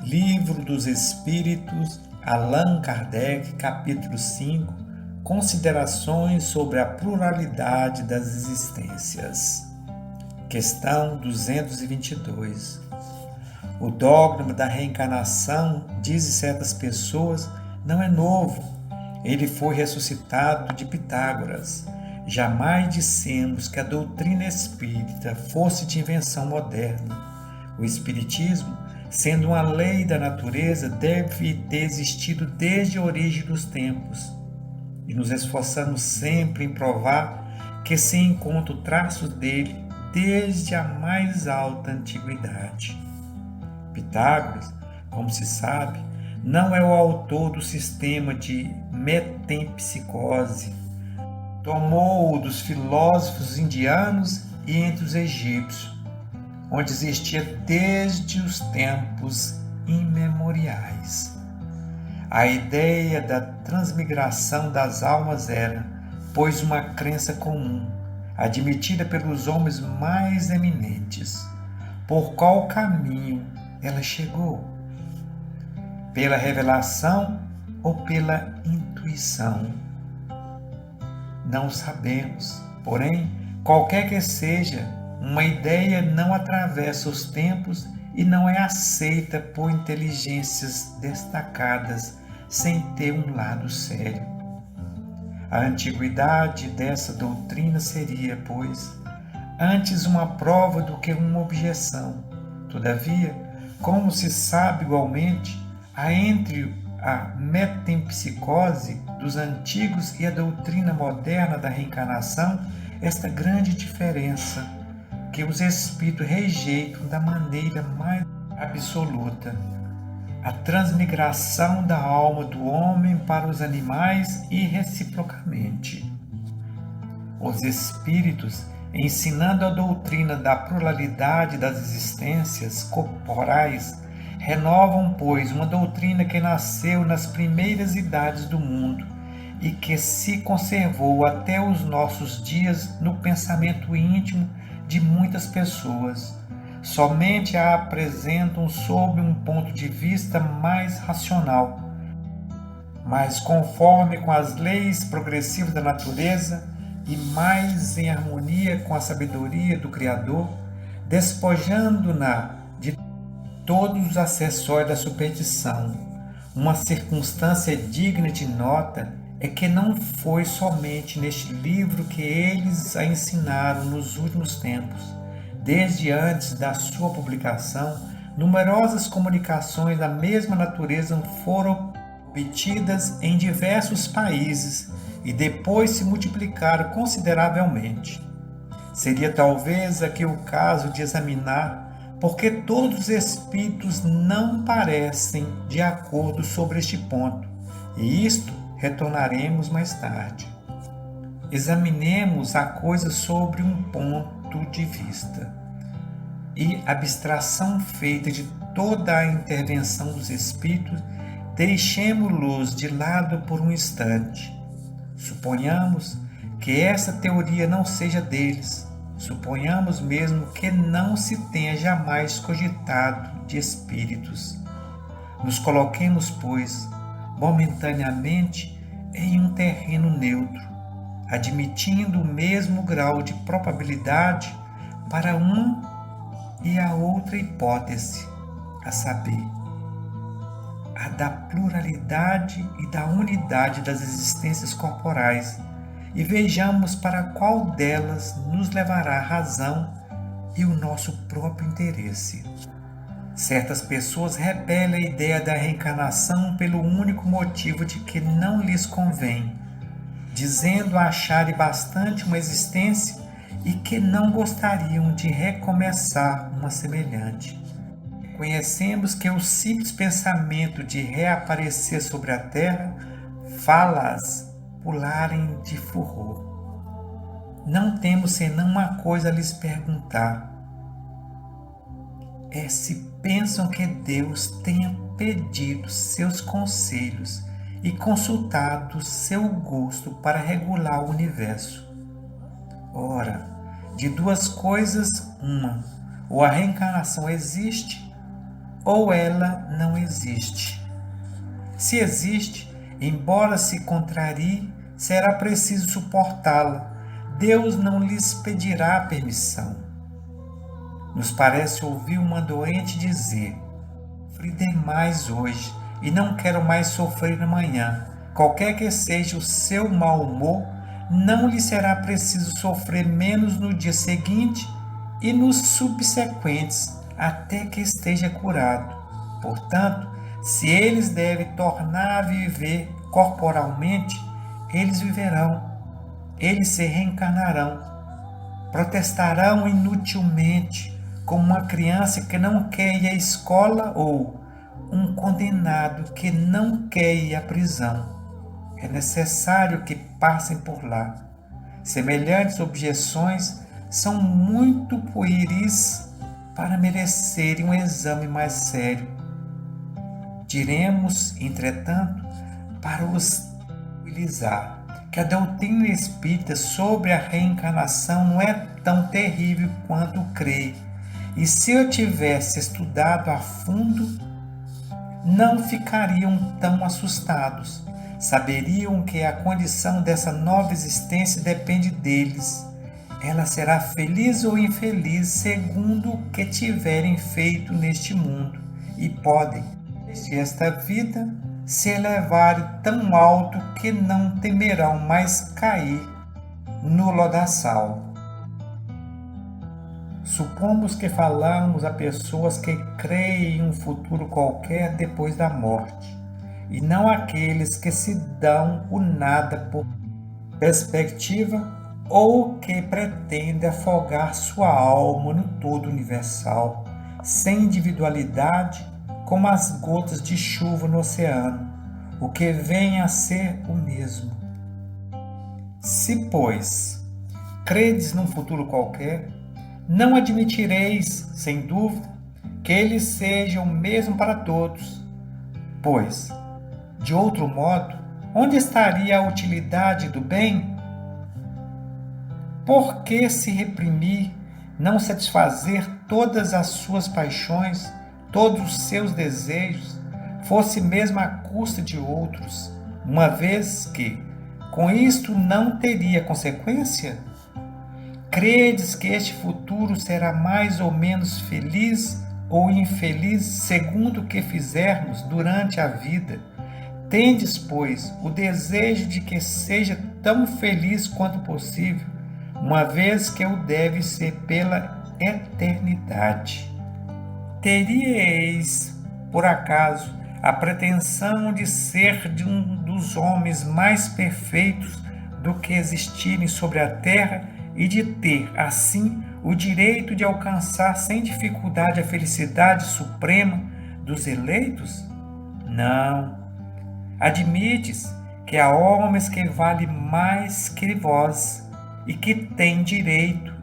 Livro dos Espíritos, Allan Kardec, capítulo 5, Considerações sobre a pluralidade das existências. Questão 222. O dogma da reencarnação, dizem certas pessoas, não é novo. Ele foi ressuscitado de Pitágoras. Jamais dissemos que a doutrina espírita fosse de invenção moderna. O espiritismo, sendo uma lei da natureza, deve ter existido desde a origem dos tempos. E nos esforçamos sempre em provar que se encontram traços dele desde a mais alta antiguidade. Pitágoras, como se sabe, não é o autor do sistema de metempsicose. Tomou-o dos filósofos indianos e entre os egípcios, onde existia desde os tempos imemoriais. A ideia da transmigração das almas era, pois, uma crença comum, admitida pelos homens mais eminentes. Por qual caminho ela chegou? Pela revelação ou pela intuição? Não sabemos. Porém, qualquer que seja, uma ideia não atravessa os tempos e não é aceita por inteligências destacadas sem ter um lado sério. A antiguidade dessa doutrina seria, pois, antes uma prova do que uma objeção. Todavia, como se sabe igualmente, há entre a metempsicose dos antigos e a doutrina moderna da reencarnação esta grande diferença, que os espíritos rejeitam da maneira mais absoluta: a transmigração da alma do homem para os animais e reciprocamente. Os espíritos, ensinando a doutrina da pluralidade das existências corporais, renovam, pois, uma doutrina que nasceu nas primeiras idades do mundo e que se conservou até os nossos dias no pensamento íntimo de muitas pessoas. Somente a apresentam sob um ponto de vista mais racional, mais conforme com as leis progressivas da natureza e mais em harmonia com a sabedoria do Criador, despojando-na de todos os acessórios da superstição. Uma circunstância digna de nota é que não foi somente neste livro que eles a ensinaram nos últimos tempos. Desde antes da sua publicação, numerosas comunicações da mesma natureza foram obtidas em diversos países e depois se multiplicaram consideravelmente. Seria talvez aqui o caso de examinar porque todos os espíritos não parecem de acordo sobre este ponto, e isto retornaremos mais tarde. Examinemos a coisa sobre um ponto de vista e abstração feita de toda a intervenção dos espíritos, deixemo-los de lado por um instante. Suponhamos que essa teoria não seja deles. Suponhamos mesmo que não se tenha jamais cogitado de espíritos. Nos coloquemos, pois, momentaneamente em um terreno neutro, admitindo o mesmo grau de probabilidade para uma e a outra hipótese, a saber, a da pluralidade e da unidade das existências corporais, e vejamos para qual delas nos levará a razão e o nosso próprio interesse. Certas pessoas repelem a ideia da reencarnação pelo único motivo de que não lhes convém, dizendo acharem bastante uma existência e que não gostariam de recomeçar uma semelhante. Conhecemos que o simples pensamento de reaparecer sobre a terra faz-as pularem de furor. Não temos senão uma coisa a lhes perguntar: é se pensam que Deus tenha pedido seus conselhos e consultado seu gosto para regular o universo. Ora, de duas coisas uma: ou a reencarnação existe, ou ela não existe. Se existe, embora se contrarie, será preciso suportá-la. Deus não lhes pedirá permissão. Nos parece ouvir uma doente dizer: sofri demais hoje e não quero mais sofrer amanhã. Qualquer que seja o seu mau humor, não lhe será preciso sofrer menos no dia seguinte e nos subsequentes, até que esteja curado. Portanto, se eles devem tornar a viver corporalmente, eles viverão, eles se reencarnarão, protestarão inutilmente, como uma criança que não quer ir à escola ou um condenado que não quer ir à prisão. É necessário que passem por lá. Semelhantes objeções são muito pueris para merecerem um exame mais sério. Diremos, entretanto, para os tranquilizar, que a doutrina espírita sobre a reencarnação não é tão terrível quanto creio. E se eu tivesse estudado a fundo, não ficariam tão assustados. Saberiam que a condição dessa nova existência depende deles. Ela será feliz ou infeliz segundo o que tiverem feito neste mundo, e podem, desde esta vida, se elevarem tão alto que não temerão mais cair no lodaçal. Supomos que falamos a pessoas que creem em um futuro qualquer depois da morte, e não aqueles que se dão o nada por perspectiva ou que pretendem afogar sua alma no todo universal, sem individualidade, como as gotas de chuva no oceano, o que vem a ser o mesmo. Se, pois, credes num futuro qualquer, não admitireis, sem dúvida, que ele seja o mesmo para todos, pois, de outro modo, onde estaria a utilidade do bem? Por que se reprimir, não satisfazer todas as suas paixões, todos os seus desejos, fosse mesmo à custa de outros, uma vez que, com isto, não teria consequência? Credes que este futuro será mais ou menos feliz ou infeliz segundo o que fizermos durante a vida? Tendes, pois, o desejo de que seja tão feliz quanto possível, uma vez que o deve ser pela eternidade. Teríeis, por acaso, a pretensão de ser de um dos homens mais perfeitos do que existirem sobre a terra e de ter, assim, o direito de alcançar sem dificuldade a felicidade suprema dos eleitos? Não. Admites que há homens que valem mais que vós e que têm direito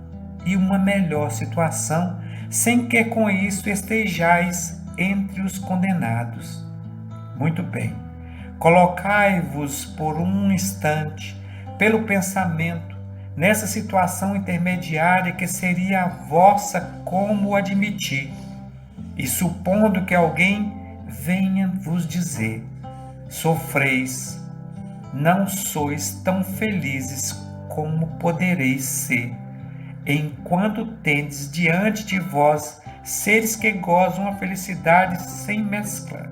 e uma melhor situação, sem que com isso estejais entre os condenados. Muito bem. Colocai-vos por um instante, pelo pensamento, nessa situação intermediária que seria a vossa, como admitir, e supondo que alguém venha vos dizer: sofreis, não sois tão felizes como podereis ser, enquanto tendes diante de vós seres que gozam a felicidade sem mescla.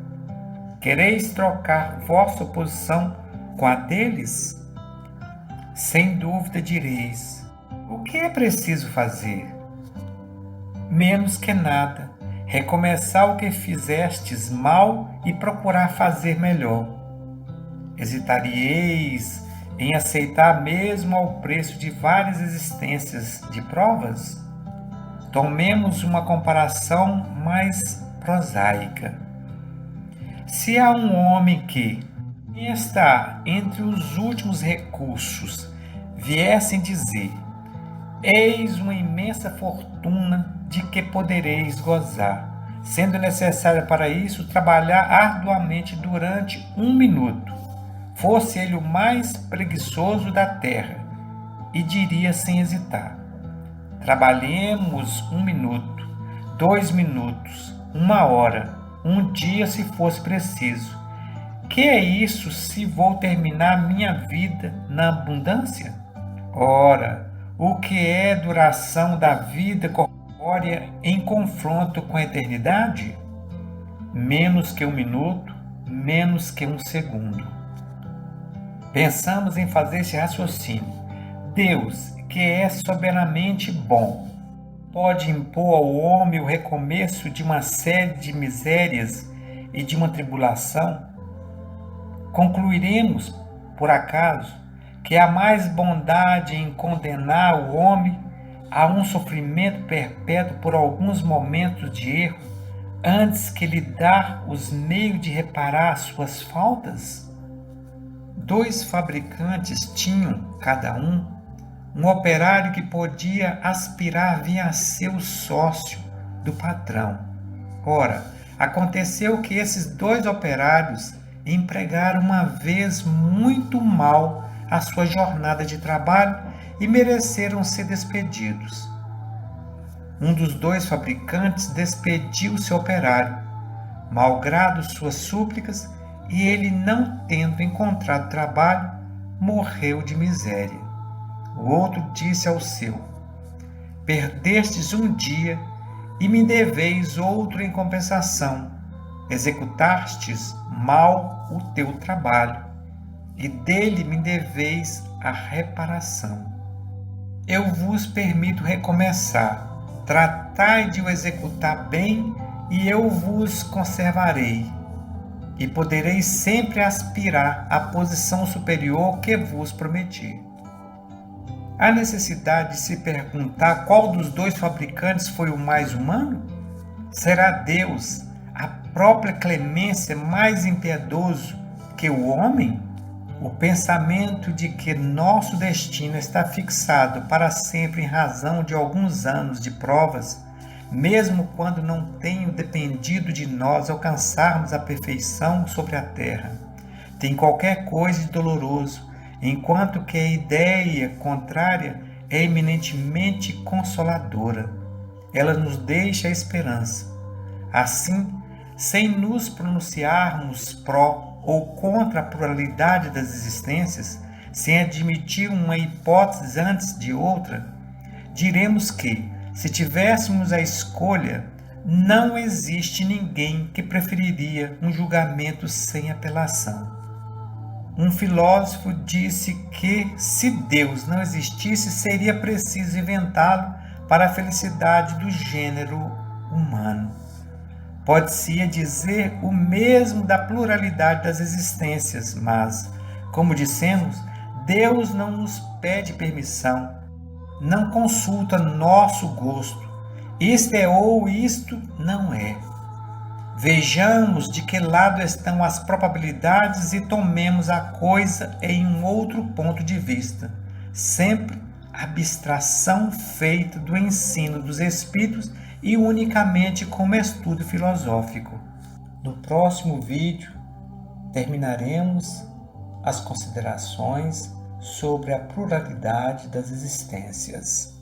Quereis trocar vossa posição com a deles? Sem dúvida direis: o que é preciso fazer? Menos que nada, recomeçar o que fizestes mal e procurar fazer melhor. Hesitaríeis em aceitar mesmo ao preço de várias existências de provas? Tomemos uma comparação mais prosaica. Se há um homem que está entre os últimos recursos, viessem dizer: eis uma imensa fortuna de que podereis gozar, sendo necessário para isso trabalhar arduamente durante 1 minuto, fosse ele o mais preguiçoso da terra, e diria sem hesitar: trabalhemos 1 minuto, 2 minutos, 1 hora, um dia se fosse preciso. Que é isso se vou terminar minha vida na abundância? Ora, o que é duração da vida corpórea em confronto com a eternidade? Menos que um minuto, menos que um segundo. Pensamos em fazer esse raciocínio. Deus, que é soberanamente bom, pode impor ao homem o recomeço de uma série de misérias e de uma tribulação? Concluiremos, por acaso, que há mais bondade em condenar o homem a um sofrimento perpétuo por alguns momentos de erro, antes que lhe dar os meios de reparar as suas faltas? 2 fabricantes tinham, cada um operário que podia aspirar via seu sócio do patrão. Ora, aconteceu que esses 2 operários empregaram uma vez muito mal a sua jornada de trabalho e mereceram ser despedidos. Um dos 2 fabricantes despediu seu operário, malgrado suas súplicas, e ele, não tendo encontrado trabalho, morreu de miséria. O outro disse ao seu: perdestes um dia e me deveis outro em compensação. Executastes mal o teu trabalho, e dele me deveis a reparação. Eu vos permito recomeçar. Tratai de o executar bem, e eu vos conservarei, e podereis sempre aspirar à posição superior que vos prometi. Há necessidade de se perguntar qual dos 2 fabricantes foi o mais humano? Será Deus, a própria clemência, mais impiedoso que o homem? O pensamento de que nosso destino está fixado para sempre em razão de alguns anos de provas, mesmo quando não tenha dependido de nós alcançarmos a perfeição sobre a terra, tem qualquer coisa de doloroso, enquanto que a ideia contrária é eminentemente consoladora. Ela nos deixa a esperança. Assim, sem nos pronunciarmos pró ou contra a pluralidade das existências, sem admitir uma hipótese antes de outra, diremos que, se tivéssemos a escolha, não existe ninguém que preferiria um julgamento sem apelação. Um filósofo disse que, se Deus não existisse, seria preciso inventá-lo para a felicidade do gênero humano. Pode-se dizer o mesmo da pluralidade das existências, mas, como dissemos, Deus não nos pede permissão, não consulta nosso gosto. Isto é ou isto não é. Vejamos de que lado estão as probabilidades e tomemos a coisa em um outro ponto de vista, sempre abstração feita do ensino dos Espíritos e unicamente como estudo filosófico. No próximo vídeo, terminaremos as considerações sobre a pluralidade das existências.